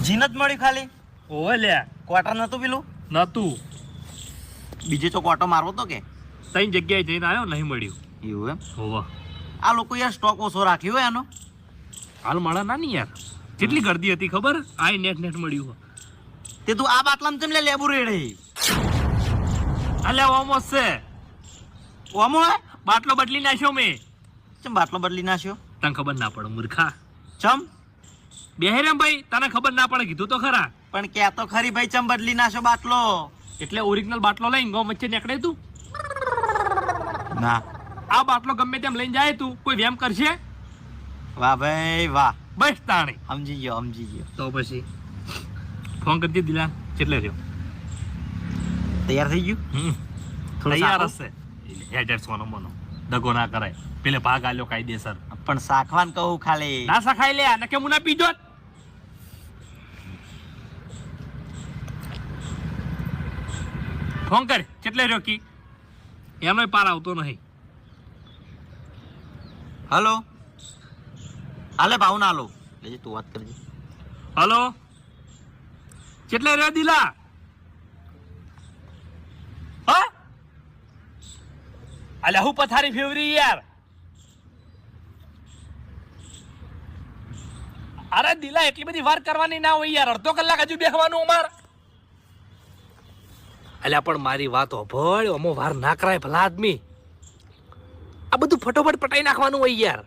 જીન જ મળી ખાલી ઓવે લ્યા ક્વાર્ટર નતું પેલું નતું બીજે તો ક્વાર્ટર મારવો તો કે ત્રણ જગ્યાએ જઈને આવ્યો નહીં મળ્યું એવું એમ હોવા આ લોકો યાર સ્ટોક ઓછો રાખ્યો હોય એનો હાલ મળે ના નહીં યાર કેટલી ગરદી હતી ખબર આ નેટ મળ્યું તે તું આ બાટલામાં તેમ લે લેબુ રેડે અલ્યા ઓમો છે ઓમો હે બાટલો બદલી નાખ્યો મેં ચમ બાટલો બદલી નાખ્યો તને ખબર ના પડે મૂર્ખા ચમ બેહેરેમ ભાઈ તને ખબર ના પડે કીધું તો ખરા પણ કે તો ખરી ભાઈ ચમ બદલી નાખ્યો બાટલો એટલે ઓરિજિનલ બાટલો લઈને ગો વચ્ચે નીકળે તું ના આ બાટલો ગમે તેમ લઈને જાય તું કોઈ વેમ કરશે વાહ ભાઈ વાહ બસ તાણી સમજી ગયો તો પછી ફોન કરજે દિલાન કેટલે રહ્યો તૈયાર થઈ ગયું તૈયાર હશે હેડર સોનો મોનો દગો ના કરાય પેલે ભાગ આલ્યો કાયદેસર પણ સાખવાન કહું ખાલી ના સખાઈ લે નકે મુના પીજો ફોન કર કેટલે રહ્યો કી એનો પાર આવતો નહીં હલો હાલે ભાવ ના લો લેજે તું વાત કરજે હલો કેટલે રહ્યો દિલા હા અલ્યા હું પથારી ફેવરી યાર અરે દિલા એટલી બધી વાર કરવાની ના હોય યાર અડધો કલાક હજુ બેસવાનું અમાર અલ્યા પણ મારી વાત હોભળ અમો વાર ના કરાય ભલા આદમી આ બધું ફટોફટ પટાઈ નાખવાનું હોય યાર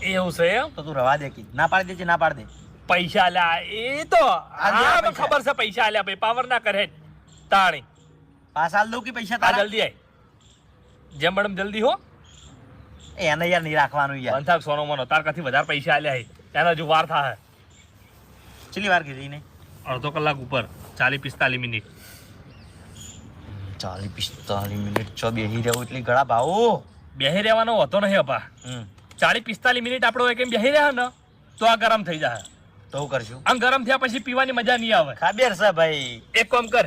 એવું છે એમ તો તું રવા દે કી ના પાડી દેજે ના પાડી દે પૈસા આલ્યા એ તો આલ્યા હા ખબર છે પૈસા આલ્યા ભાઈ પાવર ના કરે તાણી પાછા આલ દઉં કે પૈસા આ તારા જલ્દી આય જેમ મેડમ જલ્દી હો એને યાર નહીં રાખવાનું યાર બંધાક સોનો મોનો તાર કાથી વધારે પૈસા આલ્યા હે એના હજુ વાર થાય કેટલી વાર કીધી ને અડધો કલાક ઉપર 40-45 મિનિટ 40-45 મિનિટ છો બેહી રહ્યો એટલી ગળા ભાવો બેહી રહેવાનો હતો નહીં અપા 40-45 મિનિટ આપણો કેમ બેહી રહ્યા ને તો આ ગરમ થઈ જાય તો હું કરશું આમ ગરમ થયા પછી પીવાની મજા નહીં આવે ખબર છે ભાઈ એક કામ કર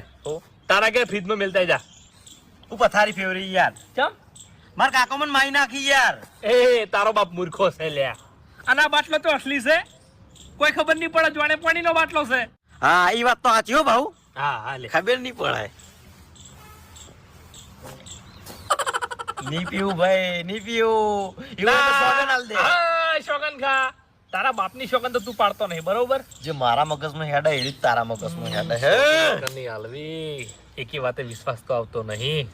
તારા કે ફ્રીજમાં મેલતા જા તું પથારી ફેવરી યાર ચમ માર કાકો મને માઈ નાખી યાર એ તારો બાપ મૂર્ખો છે લ્યા અને આ બાટલો તો અસલી છે કોઈ ખબર નહીં પડે જોણે પાણીનો બાટલો છે હા એ વાત તો સાચી હો ભાઉ હા હા લે ખબર નહીં પડે નહીં પીવું ભાઈ નહીં પીવું એવું તો સોગન આલ દે હા શોગન ખા તારા બાપની શોગન તો તું પાડતો નહીં બરોબર જે મારા મગજમાં હેડે એ જ તારા મગજમાં હેડે હે શોગનની હાલવી એકી વાતે વિશ્વાસ તો આવતો નહીં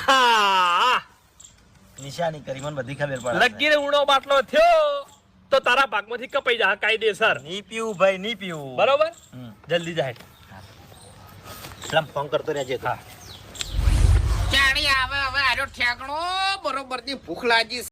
હા નિશાની કરી મને બધી ખબર પડે લગીને ઊણો બાટલો થયો તો તારા ભાગમાંથી કપાઈ જા કાયદેસર નહીં પીવું ભાઈ નહીં પીવું બરોબર જલ્દી જાય પેલા ફોન કરતો રહેજે તું. ચાણી આવે હવે આજો ઠેકણો બરોબર ની ભૂખ લાગી